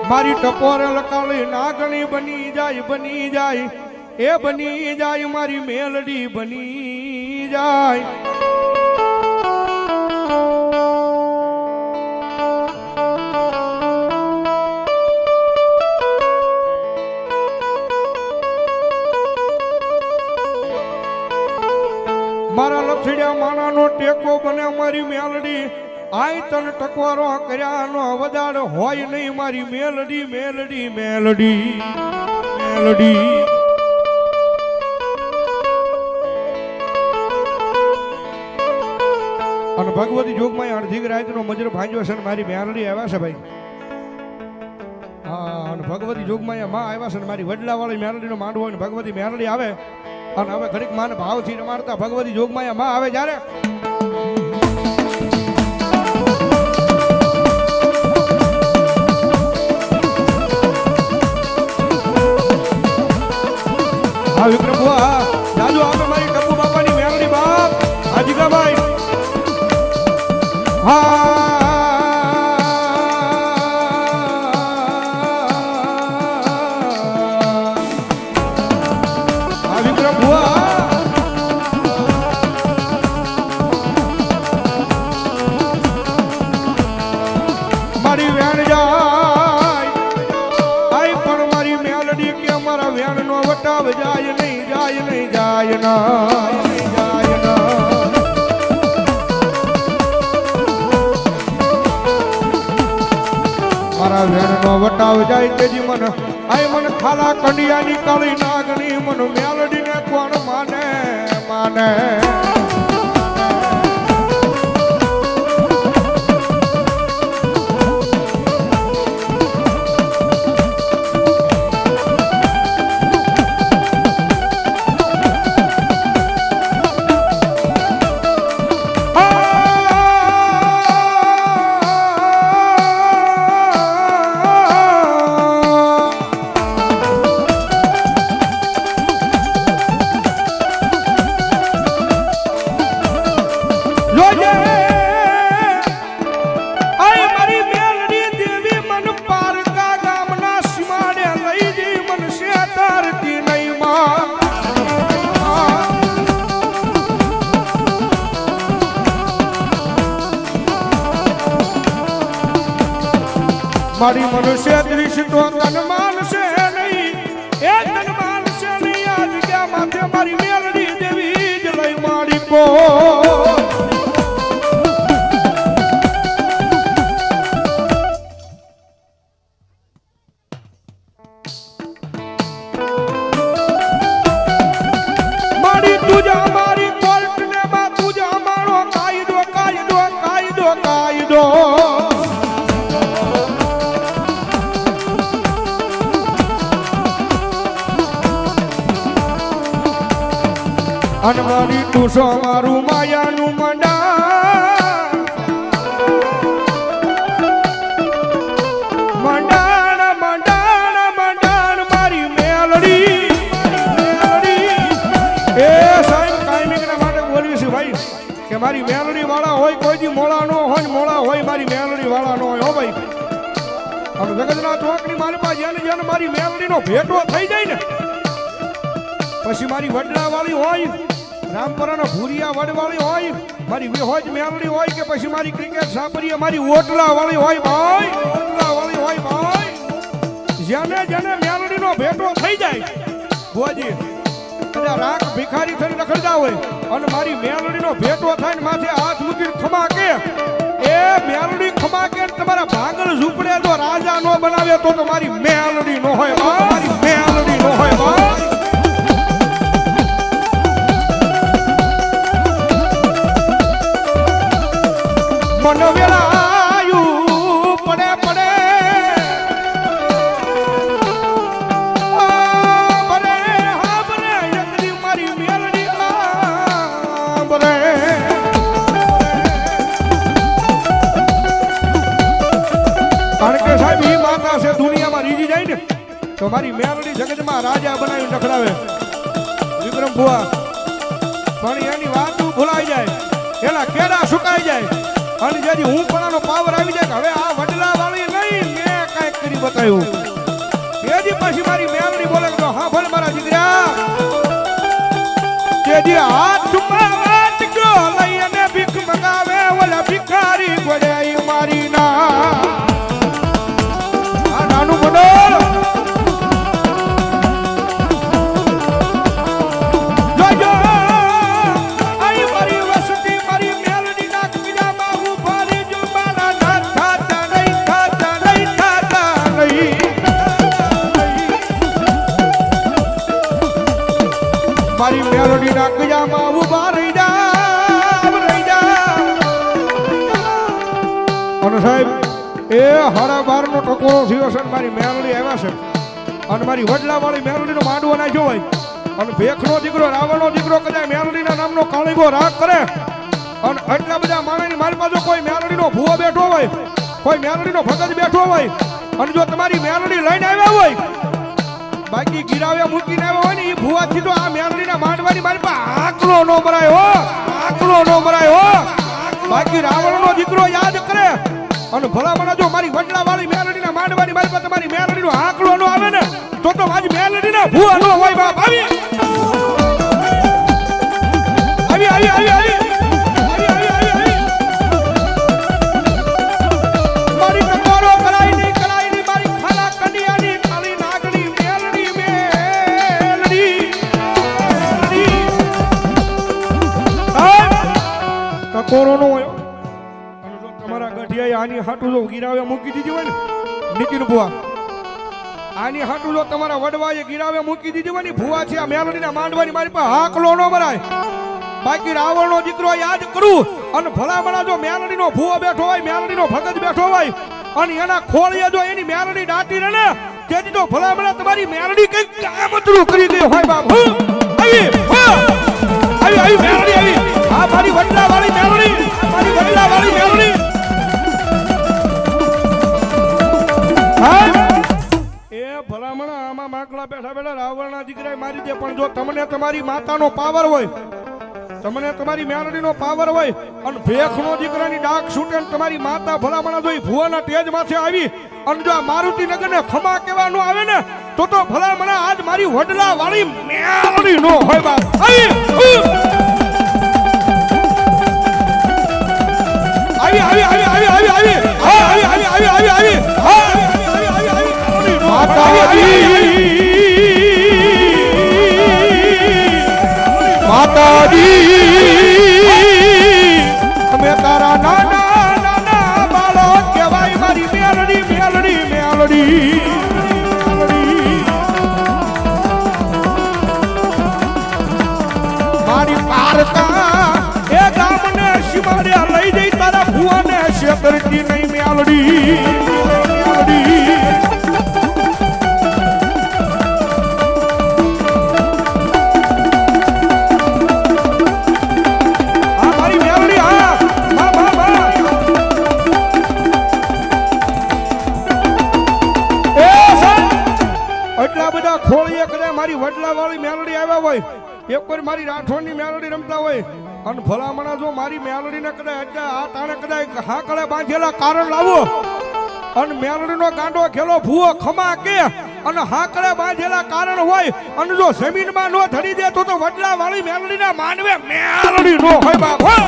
મારી ટપોરે લકાળી નાગણી બની જાય એ બની જાય મારી મેલડી બની જાય મારા લથડિયા માણાનો ટેકો બને મારી મેલડી આઈ તન ટકવારો કર્યાનો વદાડ હોય નહીં મારી મેલડી મેલડી મેલડી મેલડી અને ભગવતી જોગમાં અડધી રાતનો મજર ભાંજ્યો છે મારી મેલડી આવ્યા છે ભાઈ હા અને ભગવતી જોગમાં માં આવ્યા છે મારી વડલા વાળી મેલડીનો માંડવો અને ભગવતી મેલડી આવે અને હવે ઘડીક માને ભાવથી રમાડતા ભગવતી જોગમાં માં આવે જ્યારે હા વિક્રમ બુઆ જાજુ આવે મારી ટપ્પુ બાપાની મેલડી બાપ હાજીગાભાઈ હા વિક્રમ બુઆ મારી વેણ જાય આઈ પણ મારી મેલડી કે અમારા વેણ નો વટાવ જાય નહીં જાય ના મારા વેણ નો વટાવ જાય તેજી મન આઈ મન ખાલા કંડિયાની કાળી નાગણી મન મેલડી ને કોણ માને માને મારી મનુષ્ય દૃશ્ય તો તન માનશે નહીં એ તન માનશે નહીં આ જગ્યા માથે મારી મેલડી દેવી જ લઈ મારી કો મારી તુજા મારી કોર્ટ ને માં તુજા મારો કાયદો કાયદો કાયદો કાયદો અનમારી તુસો મારું માયાનું મંડાણ મારી મેલડી એ સાહેબ કાયમિકના માટે બોલ્યું છે ભાઈ કે મારી મેલડી વાળા હોય કોઈ દી મોળા નો હોય ને મોળા હોય મારી મેલડી વાળા નો હોય હો ભાઈ અને જગતના ચોકની મારી પાસે જેને મારી મેલડીનો ભેટો થઈ જાય ને પછી મારી વડલા વાળી હોય રામપરાનો ભૂરિયા વડવાળી હોય મારી વિહોજ મેલડી હોય કે પછી મારી ક્રિકેટ સાપરીએ મારી ઓટલા વાળી હોય ભાઈ ઓટલા વાળી હોય ભાઈ જેને મેલડીનો ભેટો થઈ જાય બોજી એટલે રાખ ભિખારી થઈને રખડતા હોય અને મારી મેલડીનો ભેટો થાય ને માથે હાથ મૂકીને ખમા કે એ મેલડી ખમા કે તમારા ભાગલ ઝૂંપડે જો રાજા નો બનાવે તો મારી મેલડી નો હોય મારી મેલડી નો હોય ભાઈ મન વેળાયું પડે પડે બરે હા બરે એકદી મારી મેલડી બરે કારણ કે સાહેબ ઈ માતા છે દુનિયામાં રીજી જાય ને તો મારી મેલડી જગતમાં રાજા બનાવીને રખડાવે વિક્રમ બુઆ પણ એની વાત ભૂલાઈ જાય એના કેડા સુકાઈ જાય અને જ્યારે હું પણાનો પાવર આવી જાય કે હવે આ વડલા વાળી નહીં મેં કાંઈક કરી કરી બતાવ્યું તેજી પછી મારી મેલડી બોલે તો હા ભલે મારા દીકરા તેજી હાથમાં વાટકો લઈ અને ભીખ મગાવે ઓલા ભિખારી ગોળાઈ મારી ના આ નાનું મંડળ જોજો આઈ મારી વસતી મારી મેલડી ના કિનામાં ઉભા રહેજો મારા ના થાતા નહીં મારી મેલડી ના કિનામાં ઉભા રહી જા અને સાહેબ એ 12:30 નો ટકોરો થયો છે મારી મેલડી આવ્યા છે અને મારી વડલા વાળી મેલડી નો માંડવો નાખ્યો હોય અને ભેખનો દીકરો રાવણનો દીકરો કદાચ મેલડીના નામનો કાળીગો રાગ કરે અને આટલા બધા માણસની મારી પાસે કોઈ મેલડીનો ભૂવો બેઠો હોય કોઈ મેલડીનો ભગત બેઠો હોય અને જો તમારી મેલડી લઈને આવ્યા હોય બાકી ગિરાવે મૂકીને આવ્યા હોય ને એ ભૂવાથી તો આ મેલડીના માંડવાની મારી પાસે આકલો નો મરાય હો બાકી રાવણનો દીકરો યાદ કરે અને ભલામણા જો મારી વડલા વાળી મેલડીના માંડવાની મારી પાસે તમારી મેલડીનો આકલો નો આવે ને તો મારી મેલડીના ભૂવા નો હોય બાપ આવી મારી ટકોરો કરાઈ ની મારી ખાલા કન્યાની કાળી નાગણી મેલડી ટકોરો નો હોય અને જો તમારા ગઢિયાએ આની હાટું જો ગિરાવે મૂકી દીધી હોય ને નીતિન ભુવા આની હાટું જો તમારા વડવાએ ગિરાવે મૂકી દીધી હોય ને ભુવા છે આ મેલડીના માંડવાની મારી પાસે હાકલો નો મરાય બાકી રાવણનો દીકરો યાદ કરું અને ભલામણા જો મેલડીનો ભૂવો બેઠો હોય મેલડીનો ભગત બેઠો હોય અને એના ખોળીએ જો એની મેલડી દાટી રહે ને તેથી તો ભલામણા તમારી મેલડી કઈ કામતરું કરી ગઈ હોય બાપ આવી મેલડી આવી આ મારી વડલા વાળી મેલડી એ ભલામણા આમાં માકડા બેઠા રાવણના દીકરાએ મારી દે પણ જો તમને તમારી માતાનો પાવર હોય તમને તમારી મેલડીનો પાવર હોય અને ભેખનો દીકરાની ડાક છૂટે તમારી માતા ભલામણા જોઈ ભુવાના તેજમાંથી આવી અને જો આ મારુતિનગરને ખમા કેવા નો આવે ને તો ભલામણા આજ મારી વડલા વાળી મેલડી નો હોય બાપ માતાજી અમે તારા નાના બાળો કહેવાય મારી મેલડી મારી પારકા એ ગામને શિવારે લઈ જઈ તારા ભુવાને શેતરતી નહીં મેલડી ખોળીએ કદાચ મારી વડલા વાળી મેલડી આવ્યા હોય એક વાર મારી રાઠોડની મેલડી રમતા હોય અને ભલામણા જો મારી મેલડીને કદાચ આ તાણે કદાચ હાકળે બાંધેલા કારણ લાવો અને મેલડીનો ગાંડો ખેલો ભૂવો ખમા કે અને હાકળે બાંધેલા કારણ હોય અને જો જમીનમાં નો ધડી દે તો વડલા વાળી મેલડીના માનવે મેલડી નો હોય બાપ